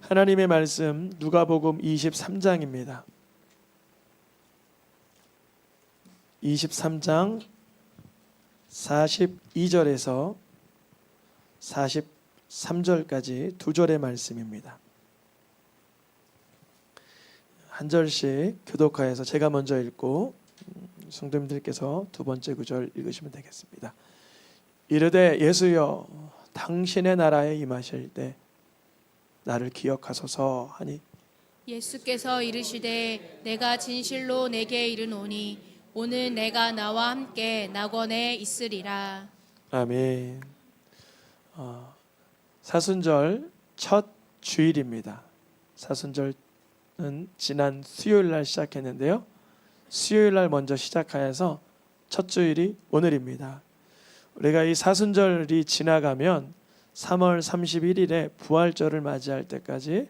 하나님의 말씀 누가복음 23장입니다. 23장 42절에서 43절까지 두 절의 말씀입니다. 한 절씩 교독하여서 제가 먼저 읽고 성도님들께서 두 번째 구절 읽으시면 되겠습니다. 이르되 예수여 당신의 나라에 임하실 때 나를 기억하소서 하니 예수께서 이르시되 내가 진실로 내게 이르노니 오늘 내가 나와 함께 낙원에 있으리라. 아멘. 사순절 첫 주일입니다. 사순절은 지난 수요일 날 시작했는데요. 수요일 날 먼저 시작하여서 첫 주일이 오늘입니다. 우리가 이 사순절이 지나가면 3월 31일에 부활절을 맞이할 때까지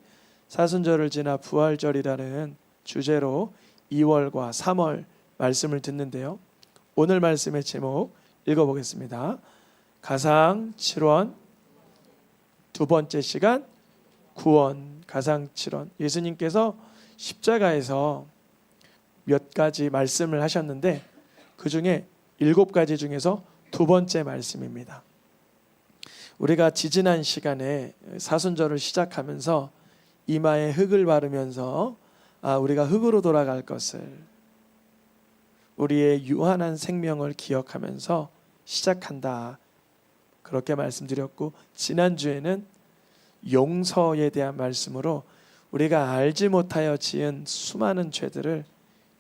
사순절을 지나 부활절이라는 주제로 2월과 3월 말씀을 듣는데요. 오늘 말씀의 제목 읽어보겠습니다. 가상 7원 두 번째 시간 구원. 가상 7원. 예수님께서 십자가에서 몇 가지 말씀을 하셨는데 그 중에 7가지 중에서 두 번째 말씀입니다. 우리가 지지난 시간에 사순절을 시작하면서 이마에 흙을 바르면서 우리가 흙으로 돌아갈 것을, 우리의 유한한 생명을 기억하면서 시작한다, 그렇게 말씀드렸고, 지난주에는 용서에 대한 말씀으로 우리가 알지 못하여 지은 수많은 죄들을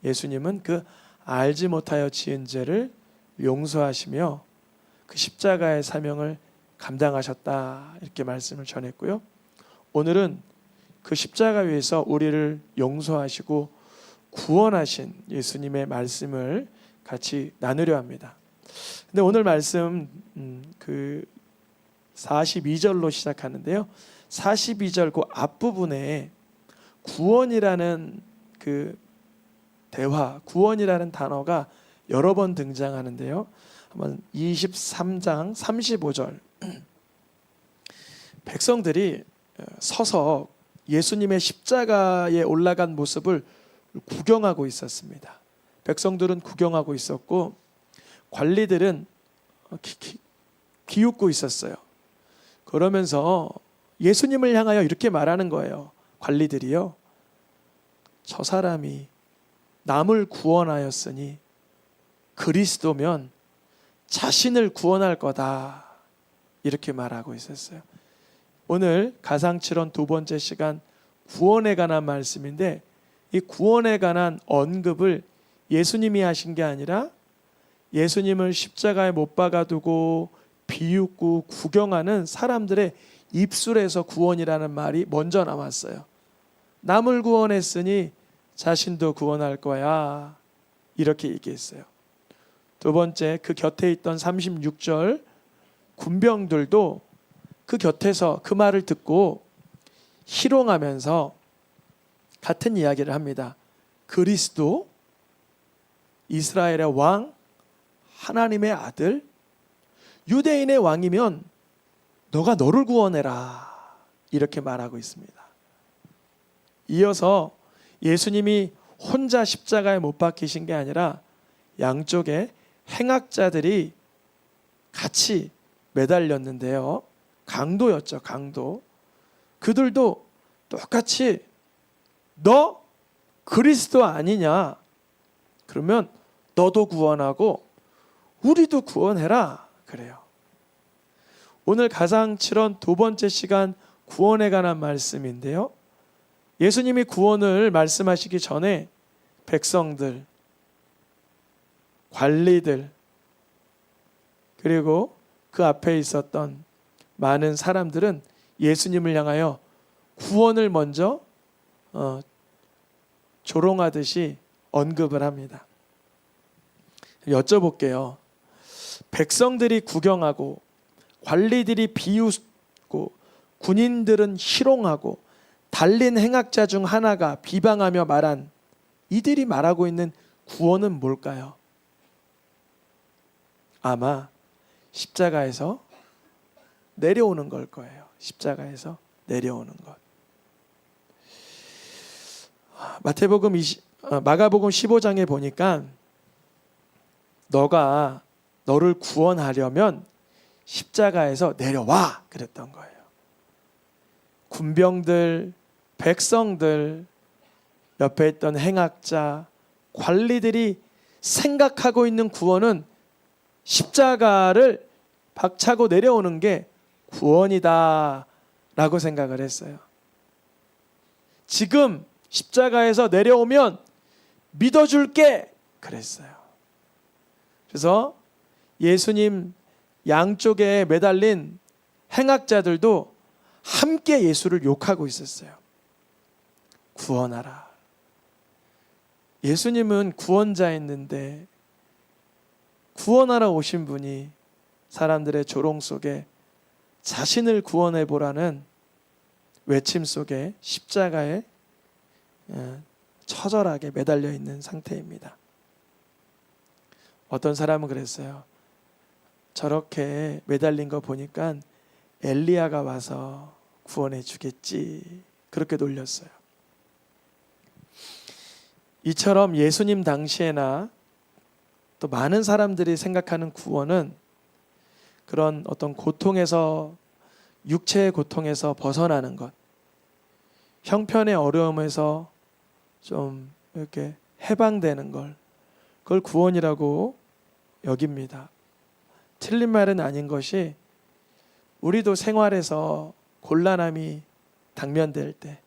예수님은 그 알지 못하여 지은 죄를 용서하시며 그 십자가의 사명을 감당하셨다, 이렇게 말씀을 전했고요. 오늘은 그 십자가 위에서 우리를 용서하시고 구원하신 예수님의 말씀을 같이 나누려 합니다. 근데 오늘 말씀 그 42절로 시작하는데요. 42절 그 앞부분에 구원이라는 그 대화, 구원이라는 단어가 여러 번 등장하는데요. 한번 23장 35절. 백성들이 서서 예수님의 십자가에 올라간 모습을 구경하고 있었습니다. 백성들은 구경하고 있었고 관리들은 기웃고 있었어요. 그러면서 예수님을 향하여 이렇게 말하는 거예요. 관리들이요, 저 사람이 남을 구원하였으니 그리스도면 자신을 구원할 거다, 이렇게 말하고 있었어요. 오늘 가상칠언 두 번째 시간 구원에 관한 말씀인데, 이 구원에 관한 언급을 예수님이 하신 게 아니라 예수님을 십자가에 못 박아두고 비웃고 구경하는 사람들의 입술에서 구원이라는 말이 먼저 나왔어요. 남을 구원했으니 자신도 구원할 거야, 이렇게 얘기했어요. 두 번째, 그 곁에 있던 36절 군병들도 그 곁에서 그 말을 듣고 희롱하면서 같은 이야기를 합니다. 그리스도, 이스라엘의 왕, 하나님의 아들, 유대인의 왕이면 너가 너를 구원해라, 이렇게 말하고 있습니다. 이어서 예수님이 혼자 십자가에 못 박히신 게 아니라 양쪽에 행악자들이 같이 매달렸는데요. 강도였죠, 강도. 그들도 똑같이 너 그리스도 아니냐, 그러면 너도 구원하고 우리도 구원해라, 그래요. 오늘 가상칠언 두 번째 시간 구원에 관한 말씀인데요. 예수님이 구원을 말씀하시기 전에 백성들, 관리들, 그리고 그 앞에 있었던 많은 사람들은 예수님을 향하여 구원을 먼저 조롱하듯이 언급을 합니다. 여쭤볼게요. 백성들이 구경하고 관리들이 비웃고 군인들은 희롱하고 달린 행악자 중 하나가 비방하며 말한 이들이 말하고 있는 구원은 뭘까요? 아마 십자가에서 내려오는 걸 거예요. 십자가에서 내려오는 것. 마가복음 15장에 보니까 너를 구원하려면 십자가에서 내려와 그랬던 거예요. 군병들, 백성들, 옆에 있던 행악자, 관리들이 생각하고 있는 구원은 십자가를 박차고 내려오는 게 구원이다 라고 생각을 했어요. 지금 십자가에서 내려오면 믿어줄게 그랬어요. 그래서 예수님 양쪽에 매달린 행악자들도 함께 예수를 욕하고 있었어요. 구원하라. 예수님은 구원자였는데 구원하러 오신 분이 사람들의 조롱 속에 자신을 구원해 보라는 외침 속에 십자가에 처절하게 매달려 있는 상태입니다. 어떤 사람은 그랬어요. 저렇게 매달린 거 보니까 엘리야가 와서 구원해 주겠지. 그렇게 놀렸어요. 이처럼 예수님 당시에나 또 많은 사람들이 생각하는 구원은 그런 어떤 고통에서, 육체의 고통에서 벗어나는 것, 형편의 어려움에서 좀 이렇게 해방되는 걸, 그걸 구원이라고 여깁니다. 틀린 말은 아닌 것이, 우리도 생활에서 곤란함이 당면될 때,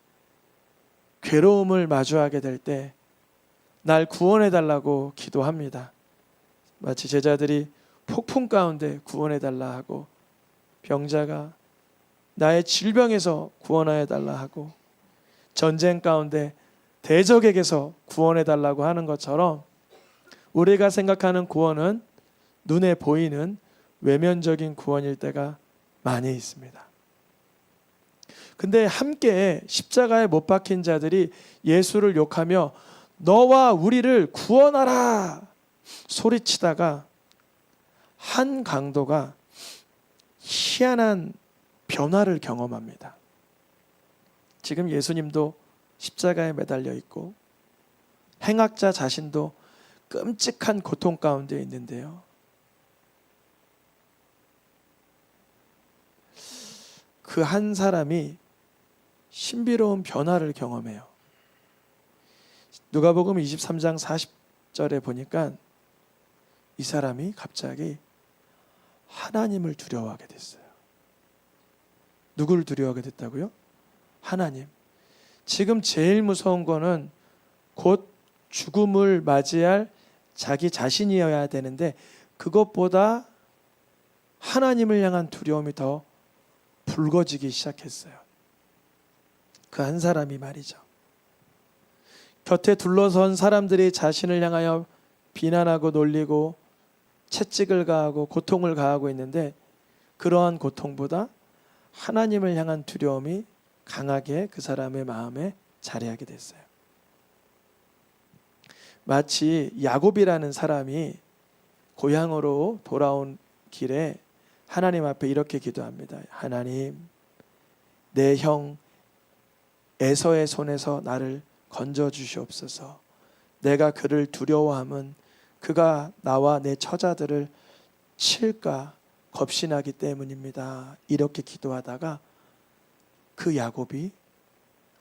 괴로움을 마주하게 될 때 날 구원해 달라고 기도합니다. 마치 제자들이 폭풍 가운데 구원해 달라 하고, 병자가 나의 질병에서 구원하여 달라 하고, 전쟁 가운데 대적에게서 구원해 달라고 하는 것처럼 우리가 생각하는 구원은 눈에 보이는 외면적인 구원일 때가 많이 있습니다. 근데 함께 십자가에 못 박힌 자들이 예수를 욕하며 너와 우리를 구원하라 소리치다가 한 강도가 희한한 변화를 경험합니다. 지금 예수님도 십자가에 매달려 있고 행악자 자신도 끔찍한 고통 가운데 있는데요. 그 한 사람이 신비로운 변화를 경험해요. 누가복음 23장 40절에 보니까 이 사람이 갑자기 하나님을 두려워하게 됐어요. 누구를 두려워하게 됐다고요? 하나님. 지금 제일 무서운 거는 곧 죽음을 맞이할 자기 자신이어야 되는데 그것보다 하나님을 향한 두려움이 더 붉어지기 시작했어요. 그 한 사람이 말이죠. 곁에 둘러선 사람들이 자신을 향하여 비난하고 놀리고 채찍을 가하고 고통을 가하고 있는데 그러한 고통보다 하나님을 향한 두려움이 강하게 그 사람의 마음에 자리하게 됐어요. 마치 야곱이라는 사람이 고향으로 돌아온 길에 하나님 앞에 이렇게 기도합니다. 하나님, 내 형 에서의 손에서 나를 건져 주시옵소서. 내가 그를 두려워함은 그가 나와 내 처자들을 칠까 겁신하기 때문입니다. 이렇게 기도하다가 그 야곱이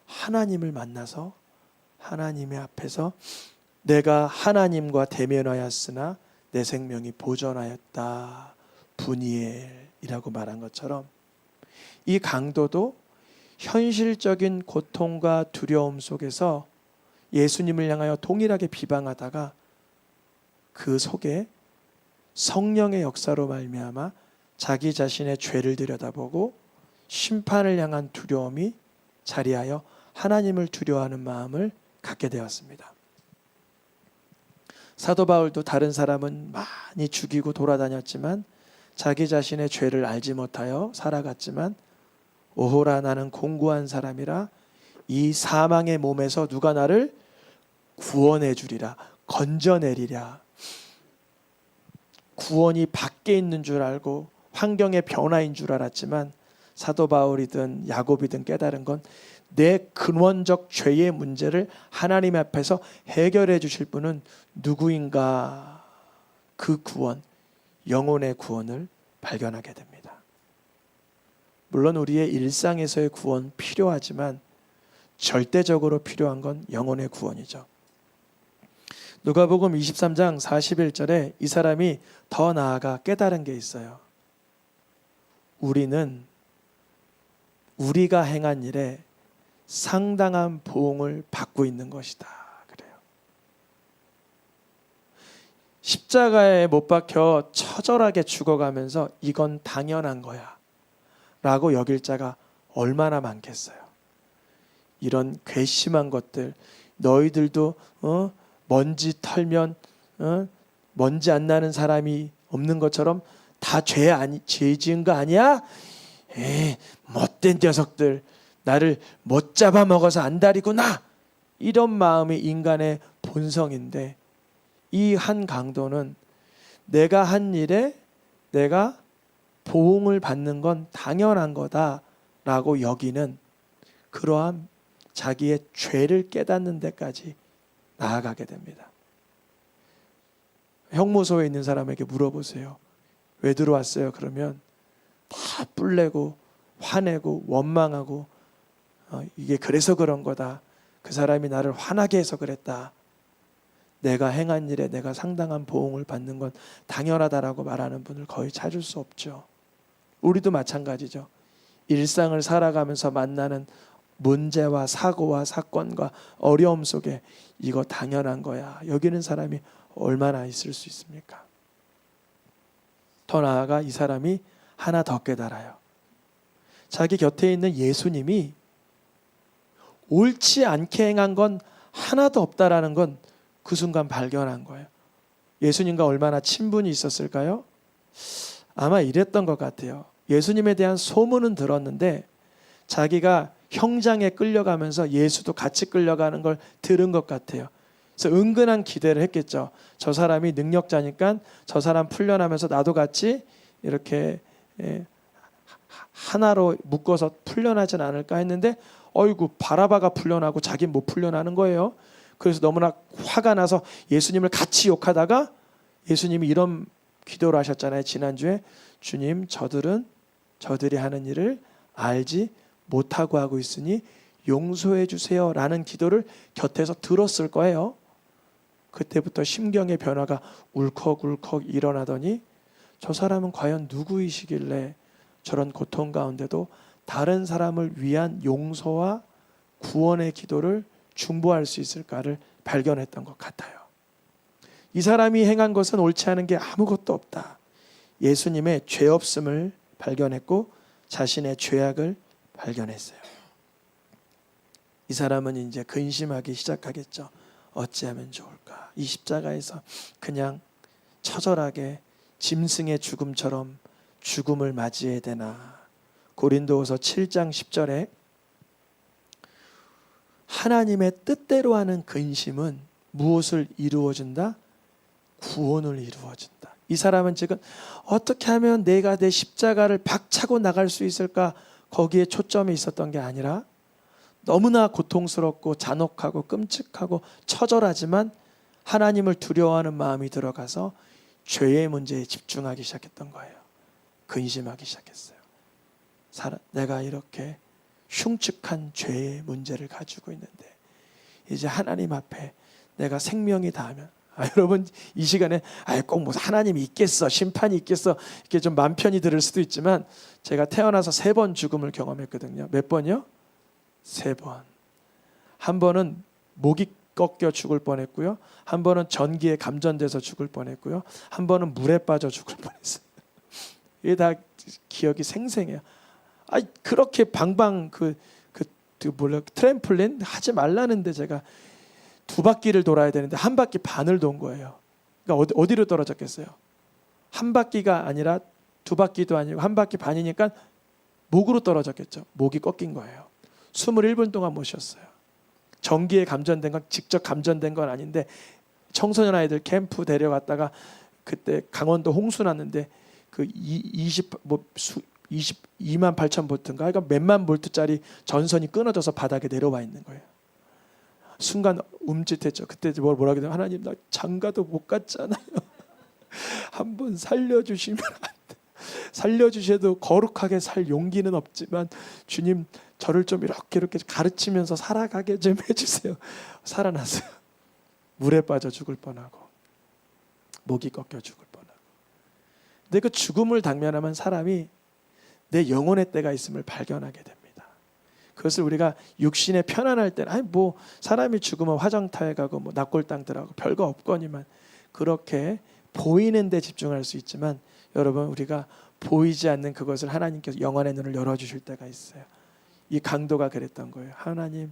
하나님을 만나서 하나님의 앞에서 내가 하나님과 대면하였으나 내 생명이 보존하였다. 분이엘이라고 말한 것처럼 이 강도도 현실적인 고통과 두려움 속에서 예수님을 향하여 동일하게 비방하다가 그 속에 성령의 역사로 말미암아 자기 자신의 죄를 들여다보고 심판을 향한 두려움이 자리하여 하나님을 두려워하는 마음을 갖게 되었습니다. 사도 바울도 다른 사람은 많이 죽이고 돌아다녔지만 자기 자신의 죄를 알지 못하여 살아갔지만 오호라 나는 공고한 사람이라 이 사망의 몸에서 누가 나를 구원해 주리라 건져내리랴. 구원이 밖에 있는 줄 알고 환경의 변화인 줄 알았지만 사도 바울이든 야곱이든 깨달은 건 내 근원적 죄의 문제를 하나님 앞에서 해결해 주실 분은 누구인가. 그 구원, 영혼의 구원을 발견하게 됩니다. 물론 우리의 일상에서의 구원 필요하지만 절대적으로 필요한 건 영혼의 구원이죠. 누가복음 23장 41절에 이 사람이 더 나아가 깨달은 게 있어요. 우리는 우리가 행한 일에 상당한 보응을 받고 있는 것이다. 그래요. 십자가에 못 박혀 처절하게 죽어가면서 이건 당연한 거야 라고 여길 자가 얼마나 많겠어요. 이런 괘씸한 것들, 너희들도 먼지 털면 먼지 안 나는 사람이 없는 것처럼 다 죄 지은 거 아니야? 못된 녀석들, 나를 못 잡아먹어서 안달이구나. 이런 마음이 인간의 본성인데 이 한 강도는 내가 한 일에 내가 보응을 받는 건 당연한 거다라고 여기는 그러한 자기의 죄를 깨닫는 데까지 나아가게 됩니다. 형무소에 있는 사람에게 물어보세요. 왜 들어왔어요? 그러면 다 뿔내고 화내고 원망하고 이게 그래서 그런 거다. 그 사람이 나를 화나게 해서 그랬다. 내가 행한 일에 내가 상당한 보응을 받는 건 당연하다라고 말하는 분을 거의 찾을 수 없죠. 우리도 마찬가지죠. 일상을 살아가면서 만나는 문제와 사고와 사건과 어려움 속에 이거 당연한 거야 여기는 사람이 얼마나 있을 수 있습니까? 더 나아가 이 사람이 하나 더 깨달아요. 자기 곁에 있는 예수님이 옳지 않게 행한 건 하나도 없다라는 건 그 순간 발견한 거예요. 예수님과 얼마나 친분이 있었을까요? 아마 이랬던 것 같아요. 예수님에 대한 소문은 들었는데 자기가 형장에 끌려가면서 예수도 같이 끌려가는 걸 들은 것 같아요. 그래서 은근한 기대를 했겠죠. 저 사람이 능력자니까 저 사람 풀려나면서 나도 같이 이렇게 하나로 묶어서 풀려나진 않을까 했는데 어이구 바라바가 풀려나고 자기는 못 풀려나는 거예요. 그래서 너무나 화가 나서 예수님을 같이 욕하다가 예수님이 이런 기도를 하셨잖아요. 지난주에 주님 저들이 하는 일을 알지 못하고 하고 있으니 용서해 주세요 라는 기도를 곁에서 들었을 거예요. 그때부터 심경의 변화가 울컥울컥 일어나더니 저 사람은 과연 누구이시길래 저런 고통 가운데도 다른 사람을 위한 용서와 구원의 기도를 중보할 수 있을까를 발견했던 것 같아요. 이 사람이 행한 것은 옳지 않은 게 아무것도 없다. 예수님의 죄 없음을 발견했고 자신의 죄악을 발견했어요. 이 사람은 이제 근심하기 시작하겠죠. 어찌하면 좋을까? 이 십자가에서 그냥 처절하게 짐승의 죽음처럼 죽음을 맞이해야 되나? 고린도후서 7장 10절에 하나님의 뜻대로 하는 근심은 무엇을 이루어준다? 구원을 이루어준다. 이 사람은 지금 어떻게 하면 내가 내 십자가를 박차고 나갈 수 있을까? 거기에 초점이 있었던 게 아니라 너무나 고통스럽고 잔혹하고 끔찍하고 처절하지만 하나님을 두려워하는 마음이 들어가서 죄의 문제에 집중하기 시작했던 거예요. 근심하기 시작했어요. 내가 이렇게 흉측한 죄의 문제를 가지고 있는데 이제 하나님 앞에 내가 생명이 닿으면 여러분 이 시간에 꼭 뭐 하나님이 있겠어 심판이 있겠어 이렇게 좀 맘 편히 들을 수도 있지만 제가 태어나서 3번 죽음을 경험했거든요. 몇 번이요? 3번. 한 번은 목이 꺾여 죽을 뻔했고요. 한 번은 전기에 감전돼서 죽을 뻔했고요. 한 번은 물에 빠져 죽을 뻔했어요. 이게 다 기억이 생생해요. 그렇게 방방 트램플린 하지 말라는데 제가 2바퀴를 돌아야 되는데 1바퀴 반을 돈 거예요. 그러니까 어디로 떨어졌겠어요? 1바퀴가 아니라 2바퀴도 아니고 1바퀴 반이니까 목으로 떨어졌겠죠. 목이 꺾인 거예요. 21분 동안 못 쉬었어요. 전기에 감전된 건 직접 감전된 건 아닌데 청소년 아이들 캠프 데려갔다가 그때 강원도 홍수 났는데 그 22만 8천 볼트인가, 그러니까 몇만 볼트짜리 전선이 끊어져서 바닥에 내려와 있는 거예요. 순간 움찔했죠. 그때 뭐라고 해야 되나, 하나님 나 장가도 못 갔잖아요. 한번 살려주시면 안 돼. 살려주셔도 거룩하게 살 용기는 없지만 주님 저를 좀 이렇게 가르치면서 살아가게 좀 해주세요. 살아났어요. 물에 빠져 죽을 뻔하고 목이 꺾여 죽을 뻔하고. 근데 그 죽음을 당면하면 사람이 내 영혼의 때가 있음을 발견하게 됩니다. 그것을 우리가 육신에 편안할 때는 아니 뭐 사람이 죽으면 화장터에 가고 뭐 납골당 들어가고 별거 없거니만 그렇게 보이는 데 집중할 수 있지만 여러분 우리가 보이지 않는 그것을 하나님께서 영혼의 눈을 열어주실 때가 있어요. 이 강도가 그랬던 거예요. 하나님을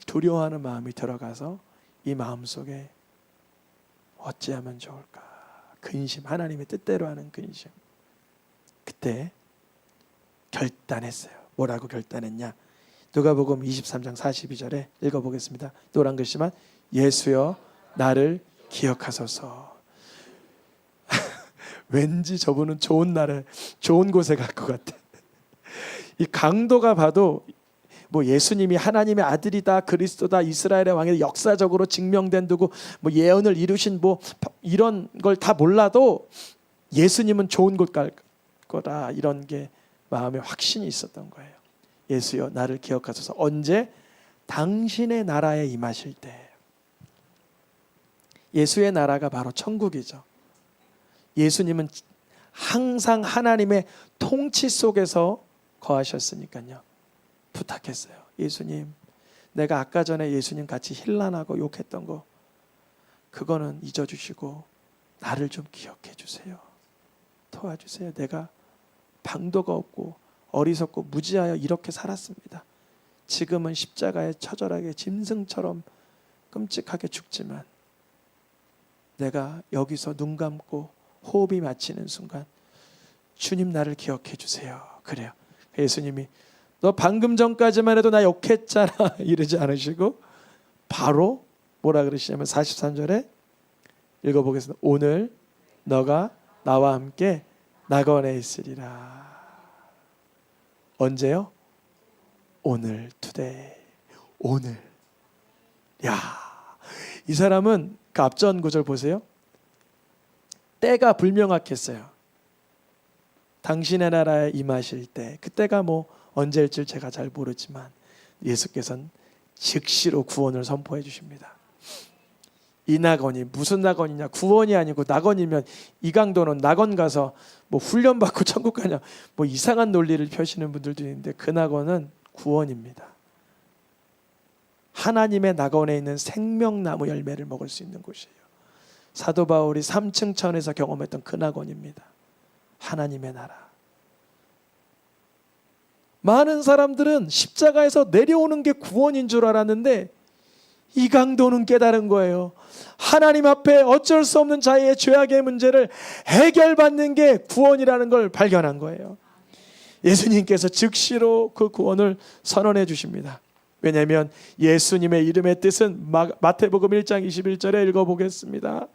두려워하는 마음이 들어가서 이 마음속에 어찌하면 좋을까 근심, 하나님의 뜻대로 하는 근심. 그때 결단했어요. 뭐라고 결단했냐? 누가복음 23장 42절에 읽어보겠습니다. 노란 글씨만 예수여 나를 기억하소서. 왠지 저분은 좋은 날에 좋은 곳에 갈 것 같아. 이 강도가 봐도 뭐 예수님이 하나님의 아들이다, 그리스도다, 이스라엘의 왕이 역사적으로 증명된 두고 뭐 예언을 이루신 뭐 이런 걸 다 몰라도 예수님은 좋은 곳 갈 거다, 이런 게 마음에 확신이 있었던 거예요. 예수여 나를 기억하소서. 언제? 당신의 나라에 임하실 때. 예수의 나라가 바로 천국이죠. 예수님은 항상 하나님의 통치 속에서 거하셨으니까요. 부탁했어요. 예수님, 내가 아까 전에 예수님 같이 힐난하고 욕했던 거 그거는 잊어주시고 나를 좀 기억해 주세요. 도와주세요. 내가 방도가 없고 어리석고 무지하여 이렇게 살았습니다. 지금은 십자가에 처절하게 짐승처럼 끔찍하게 죽지만 내가 여기서 눈 감고 호흡이 마치는 순간 주님 나를 기억해 주세요. 그래요. 예수님이 너 방금 전까지만 해도 나 욕했잖아 이러지 않으시고 바로 뭐라 그러시냐면 43절에 읽어보겠습니다. 오늘 너가 나와 함께 낙원에 있으리라. 언제요? 오늘, today. 오늘. 야, 이 사람은 그 앞전 구절 보세요. 때가 불명확했어요. 당신의 나라에 임하실 때, 그때가 뭐 언제일지 제가 잘 모르지만 예수께서는 즉시로 구원을 선포해 주십니다. 이 낙원이 무슨 낙원이냐? 구원이 아니고 낙원이면 이 강도는 낙원 가서 뭐 훈련 받고 천국 가냐? 뭐 이상한 논리를 펴시는 분들도 있는데 그 낙원은 구원입니다. 하나님의 낙원에 있는 생명나무 열매를 먹을 수 있는 곳이에요. 사도 바울이 3층 천에서 경험했던 그 낙원입니다. 하나님의 나라. 많은 사람들은 십자가에서 내려오는 게 구원인 줄 알았는데 이 강도는 깨달은 거예요. 하나님 앞에 어쩔 수 없는 자의 죄악의 문제를 해결받는 게 구원이라는 걸 발견한 거예요. 예수님께서 즉시로 그 구원을 선언해 주십니다. 왜냐하면 예수님의 이름의 뜻은 마태복음 1장 21절에 읽어보겠습니다.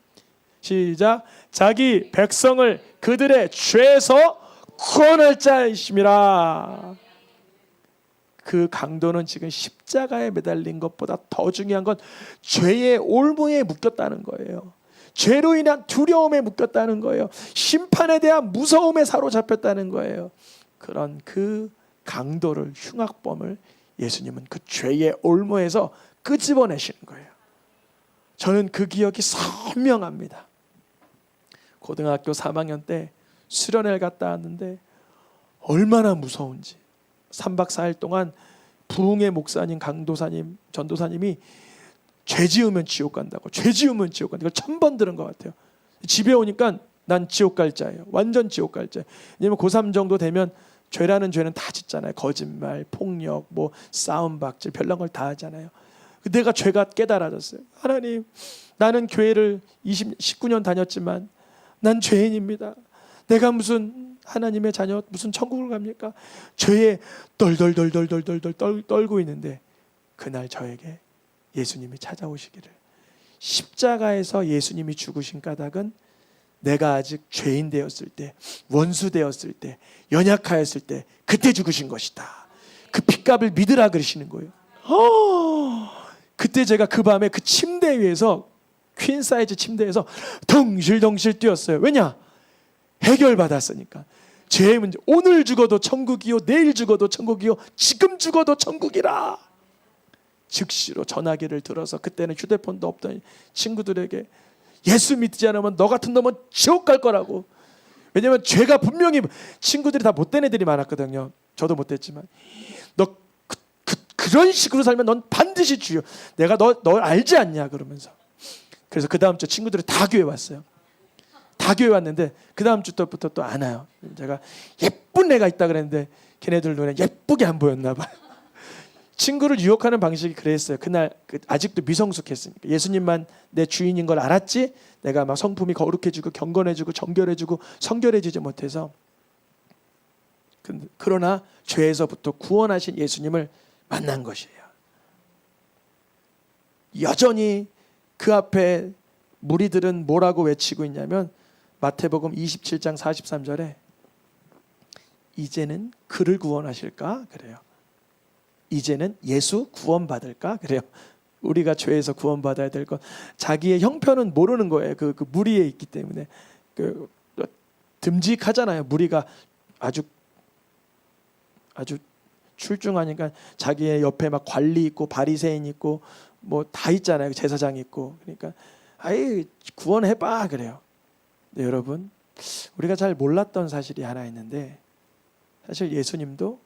시작. 자기 백성을 그들의 죄에서 구원할 자이심이라. 그 강도는 지금 십자가에 매달린 것보다 더 중요한 건 죄의 올무에 묶였다는 거예요. 죄로 인한 두려움에 묶였다는 거예요. 심판에 대한 무서움에 사로잡혔다는 거예요. 그런 그 강도를, 흉악범을 예수님은 그 죄의 올무에서 끄집어내시는 거예요. 저는 그 기억이 선명합니다. 고등학교 3학년 때 수련회를 갔다 왔는데 얼마나 무서운지. 3박 4일 동안 부흥의 목사님, 강도사님, 전도사님이 죄 지으면 지옥 간다고, 죄 지으면 지옥 간다고, 이걸 1000번 들은 것 같아요. 집에 오니까 난 지옥 갈 자예요. 완전 지옥 갈 자예요. 왜냐면 고3 정도 되면 죄라는 죄는 다 짓잖아요. 거짓말, 폭력, 뭐 싸움, 박질, 별난 걸 다 하잖아요. 내가 죄가 깨달아졌어요. 하나님, 나는 교회를 19년 다녔지만 난 죄인입니다. 내가 무슨 하나님의 자녀, 무슨 천국을 갑니까? 죄에 덜덜덜덜덜덜 떨고 있는데 그날 저에게 예수님이 찾아오시기를, 십자가에서 예수님이 죽으신 까닭은 내가 아직 죄인 되었을 때, 원수 되었을 때, 연약하였을 때 그때 죽으신 것이다. 그 핏값을 믿으라 그러시는 거예요. 그때 제가 그 밤에 그 침대 위에서, 퀸 사이즈 침대에서 덩실덩실 뛰었어요. 왜냐? 해결받았으니까. 죄의 문제. 오늘 죽어도 천국이요, 내일 죽어도 천국이요, 지금 죽어도 천국이라. 즉시로 전화기를 들어서, 그때는 휴대폰도 없던 친구들에게, 예수 믿지 않으면 너 같은 놈은 지옥 갈 거라고. 왜냐면 죄가 분명히, 친구들이 다 못된 애들이 많았거든요. 저도 못됐지만, 너 그런 식으로 살면 넌 반드시 주여, 내가 너 알지 않냐 그러면서. 그래서 그 다음 주 친구들이 다 교회 왔어요. 다 교회 왔는데 그 다음 주부터 또 안 와요. 제가 예쁜 애가 있다 그랬는데 걔네들 눈에 예쁘게 안 보였나 봐요. 친구를 유혹하는 방식이 그랬어요. 그날 아직도 미성숙했으니까. 예수님만 내 주인인 걸 알았지, 내가 막 성품이 거룩해지고 경건해지고 정결해지고 성결해지지 못해서. 그러나 죄에서부터 구원하신 예수님을 만난 것이에요. 여전히 그 앞에 무리들은 뭐라고 외치고 있냐면, 마태복음 27장 43절에 이제는 그를 구원하실까? 그래요. 이제는 예수 구원받을까? 그래요. 우리가 죄에서 구원받아야 될 것, 자기의 형편은 모르는 거예요. 그 무리에 있기 때문에. 듬직하잖아요. 무리가 아주 출중하니까 자기의 옆에 막 관리 있고 바리새인 있고 뭐 다 있잖아요. 제사장 있고. 그러니까 아이 구원해봐 그래요. 네, 여러분, 우리가 잘 몰랐던 사실이 하나 있는데, 사실 예수님도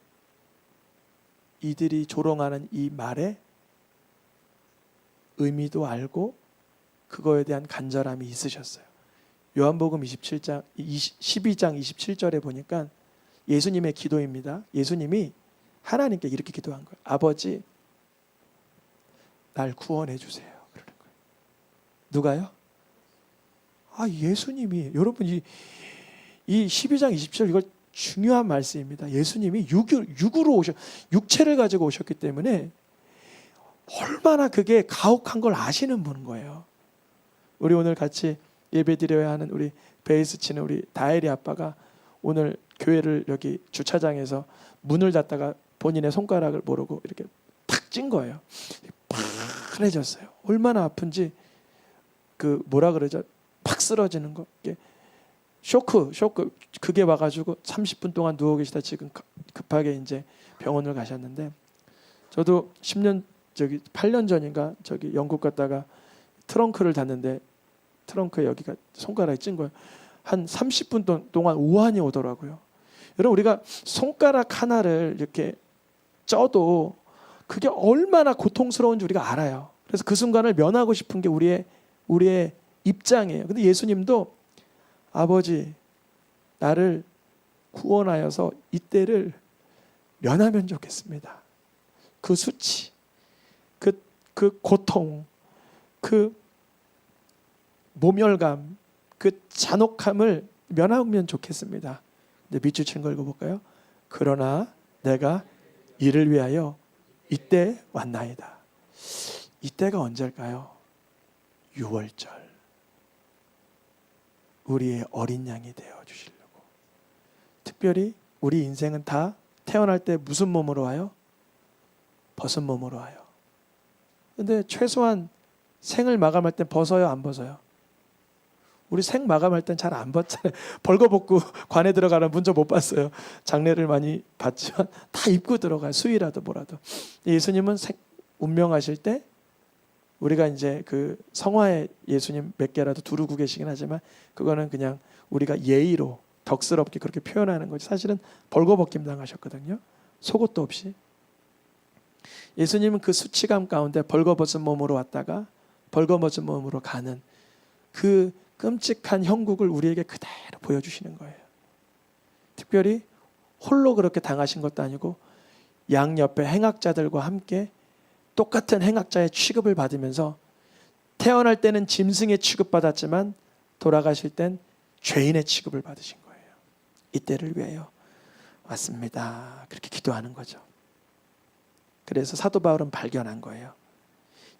이들이 조롱하는 이 말의 의미도 알고 그거에 대한 간절함이 있으셨어요. 요한복음 12장 27절에 보니까 예수님의 기도입니다. 예수님이 하나님께 이렇게 기도한 거예요. 아버지, 날 구원해 주세요. 그러는 거예요. 누가요? 예수님이. 여러분, 이 12장 27절 이거 중요한 말씀입니다. 예수님이 육으로 육체를 가지고 오셨기 때문에 얼마나 그게 가혹한 걸 아시는 분인 거예요. 우리 오늘 같이 예배드려야 하는 우리 베이스 치는 우리 다엘이 아빠가 오늘 교회를 여기 주차장에서 문을 닫다가 본인의 손가락을 모르고 이렇게 탁 찐 거예요. 파래졌어요. 얼마나 아픈지. 그 뭐라 그러죠? 팍 쓰러지는 거. 쇼크 그게 와가지고 30분 동안 누워 계시다 지금 급하게 이제 병원을 가셨는데, 저도 8년 전인가 영국 갔다가 트렁크를 닫는데 트렁크에 여기가 손가락이 찐 거예요. 한 30분 동안 우환이 오더라고요. 여러분, 우리가 손가락 하나를 이렇게 쪄도 그게 얼마나 고통스러운지 우리가 알아요. 그래서 그 순간을 면하고 싶은 게 우리의 입장이에요. 근데 예수님도 아버지, 나를 구원하여서 이때를 면하면 좋겠습니다. 그 수치, 그 고통, 그 모멸감, 그 잔혹함을 면하면 좋겠습니다. 근데 밑줄 친 거 읽어볼까요? 그러나 내가 이를 위하여 이때 왔나이다. 이때가 언제일까요? 6월절. 우리의 어린 양이 되어 주시려고. 특별히 우리 인생은 다 태어날 때 무슨 몸으로 와요? 벗은 몸으로 와요. 근데 최소한 생을 마감할 때 벗어요, 안 벗어요? 우리 생 마감할 땐 잘 안 벗잖아요. 벌거벗고 관에 들어가는 문저 못 봤어요. 장례를 많이 봤지만 다 입고 들어가요. 수의라도 뭐라도. 예수님은 운명하실 때 우리가 이제 그 성화에 예수님 몇 개라도 두르고 계시긴 하지만 그거는 그냥 우리가 예의로 덕스럽게 그렇게 표현하는 거지, 사실은 벌거벗김 당하셨거든요. 속옷도 없이. 예수님은 그 수치감 가운데 벌거벗은 몸으로 왔다가 벌거벗은 몸으로 가는 그 끔찍한 형국을 우리에게 그대로 보여주시는 거예요. 특별히 홀로 그렇게 당하신 것도 아니고 양 옆에 행악자들과 함께 똑같은 행악자의 취급을 받으면서 태어날 때는 짐승의 취급받았지만 돌아가실 땐 죄인의 취급을 받으신 거예요. 이때를 위하여 왔습니다. 그렇게 기도하는 거죠. 그래서 사도 바울은 발견한 거예요.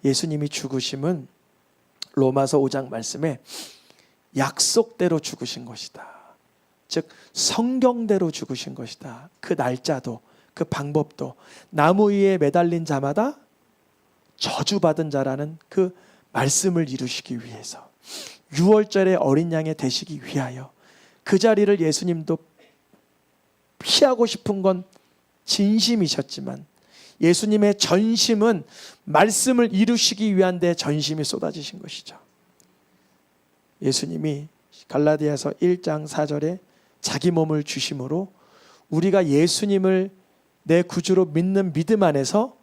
예수님이 죽으심은 로마서 5장 말씀에 약속대로 죽으신 것이다. 즉 성경대로 죽으신 것이다. 그 날짜도 그 방법도 나무 위에 매달린 자마다 저주받은 자라는 그 말씀을 이루시기 위해서 6월절에 어린 양이 되시기 위하여 그 자리를 예수님도 피하고 싶은 건 진심이셨지만 예수님의 전심은 말씀을 이루시기 위한 데 전심이 쏟아지신 것이죠. 예수님이 갈라디아서 1장 4절에 자기 몸을 주심으로 우리가 예수님을 내 구주로 믿는 믿음 안에서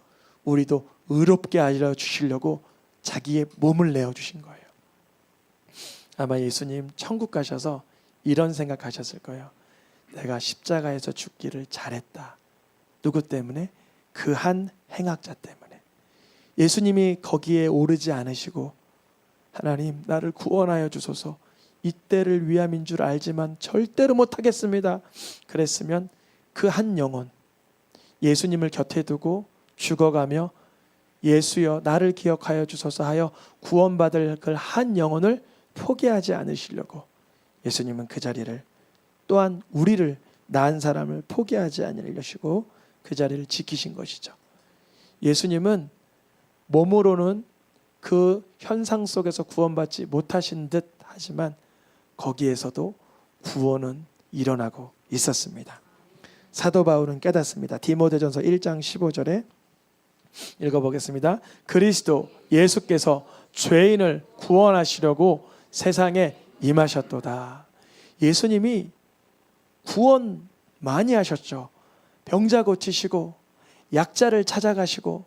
우리도 의롭게 하려 주시려고 자기의 몸을 내어주신 거예요. 아마 예수님 천국 가셔서 이런 생각하셨을 거예요. 내가 십자가에서 죽기를 잘했다. 누구 때문에? 그 한 행악자 때문에. 예수님이 거기에 오르지 않으시고 하나님 나를 구원하여 주소서, 이때를 위함인 줄 알지만 절대로 못하겠습니다 그랬으면 그 한 영혼, 예수님을 곁에 두고 죽어가며 예수여 나를 기억하여 주소서 하여 구원받을 그 한 영혼을 포기하지 않으시려고 예수님은 그 자리를, 또한 우리를 낳은 사람을 포기하지 않으려시고 그 자리를 지키신 것이죠. 예수님은 몸으로는 그 현상 속에서 구원받지 못하신 듯 하지만 거기에서도 구원은 일어나고 있었습니다. 사도 바울은 깨닫습니다. 디모데전서 1장 15절에 읽어보겠습니다. 그리스도 예수께서 죄인을 구원하시려고 세상에 임하셨도다. 예수님이 구원 많이 하셨죠. 병자 고치시고 약자를 찾아가시고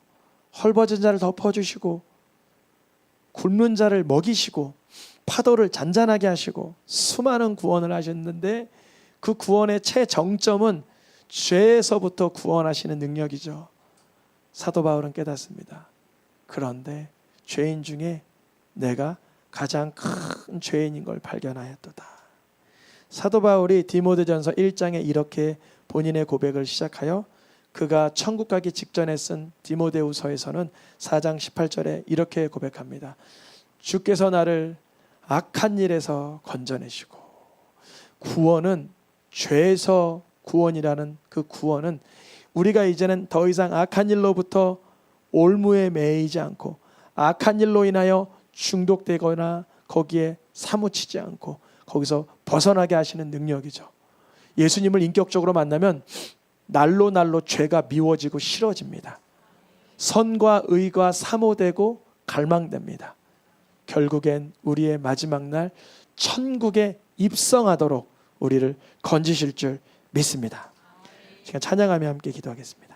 헐벗은 자를 덮어주시고 굶는 자를 먹이시고 파도를 잔잔하게 하시고 수많은 구원을 하셨는데 그 구원의 최정점은 죄에서부터 구원하시는 능력이죠. 사도 바울은 깨닫습니다. 그런데 죄인 중에 내가 가장 큰 죄인인 걸 발견하였도다. 사도 바울이 디모데전서 1장에 이렇게 본인의 고백을 시작하여 그가 천국 가기 직전에 쓴 디모데후서에서는 4장 18절에 이렇게 고백합니다. 주께서 나를 악한 일에서 건져내시고, 구원은 죄에서 구원이라는 그 구원은 우리가 이제는 더 이상 악한 일로부터 올무에 매이지 않고 악한 일로 인하여 중독되거나 거기에 사무치지 않고 거기서 벗어나게 하시는 능력이죠. 예수님을 인격적으로 만나면 날로 날로 죄가 미워지고 싫어집니다. 선과 의가 사모되고 갈망됩니다. 결국엔 우리의 마지막 날 천국에 입성하도록 우리를 건지실 줄 믿습니다. 시간 찬양하며 함께 기도하겠습니다.